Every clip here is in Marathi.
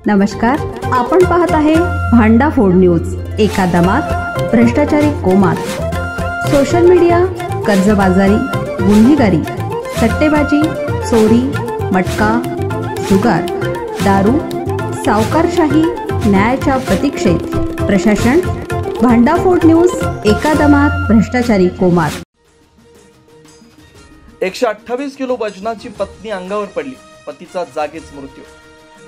नमस्कार, आपण पाहत आहे भांडाफोड न्यूज। एका दमात भ्रष्टाचारी कोमात, सोशल मीडिया, कर्जबाजारी, गुन्हेगारी, सट्टेबाजी, चोरी, मटका, जुगार, दारू, सावकारशाही, न्यायाच्या प्रतीक्षेत प्रशासन। भांडाफोड न्यूज, एका दमात भ्रष्टाचारी कोमात। 128 किलो वजनाची पत्नी अंगावर पडली, पतीचा जागीच मृत्यू।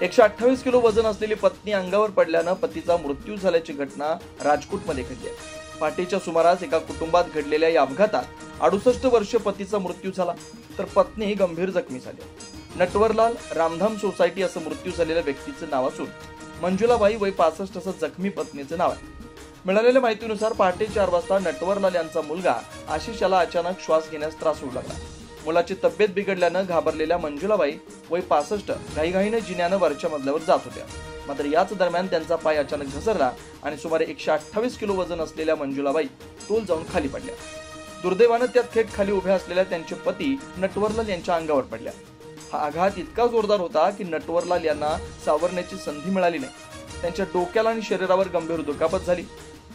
128 किलो वजन असलेली पत्नी अंगावर पडल्यानं पतीचा मृत्यू झाल्याची घटना राजकोटमध्ये घडली आहे। पहाटेच्या सुमारास एका कुटुंबात घडलेल्या या अपघातात 68 वर्षीय पतीचा मृत्यू झाला, तर पत्नी गंभीर जखमी झाली। नटवरलाल रामधाम सोसायटी असं मृत्यू झालेल्या व्यक्तीचं नाव असून मंजुलाबाई वय 65 असं जखमी पत्नीचं नाव आहे। मिळालेल्या माहितीनुसार पहाटे 4 वाजता नटवरलाल यांचा मुलगा आशिष याला अचानक श्वास घेण्यास त्रास होऊ लागला। मुलाची तब्येत बिघडल्यानं घाबरलेल्या मंजुलाबाई वय 65 घाईघाईने जिन्यानं वरच्या मजल्यावर जात होत्या। मात्र याच दरम्यान त्यांचा पाय अचानक घसरला आणि सुमारे 128 किलो वजन असलेल्या मंजुलाबाई तोल जाऊन खाली पडल्या। दुर्दैवानं त्यात थेट खाली उभ्या असलेल्या त्यांचे पती नटवरलाल यांच्या अंगावर पडल्या। हा आघात इतका जोरदार होता की नटवरलाल यांना सावरण्याची संधी मिळाली नाही। त्यांच्या डोक्याला आणि शरीरावर गंभीर दुखापत झाली।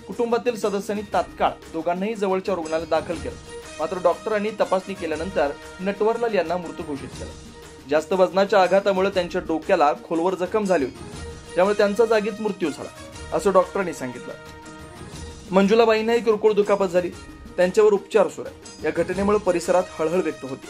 कुटुंबातील सदस्यांनी तात्काळ दोघांनाही जवळच्या रुग्णालयात दाखल केलं, मात्र डॉक्टरांनी तपासणी केल्यानंतर नटवरलाल यांना मृत घोषित केलं। जास्त वजनाच्या आघातामुळे त्यांच्या डोक्याला खोलवर जखम झाली होती, त्यामुळे त्यांचा जागीच मृत्यू झाला असं डॉक्टरांनी सांगितलं। मंजुलाबाईंनाही किरकोळ दुखापत झाली, त्यांच्यावर उपचार सुरू आहेत। या घटनेमुळे परिसरात हळहळ व्यक्त होती।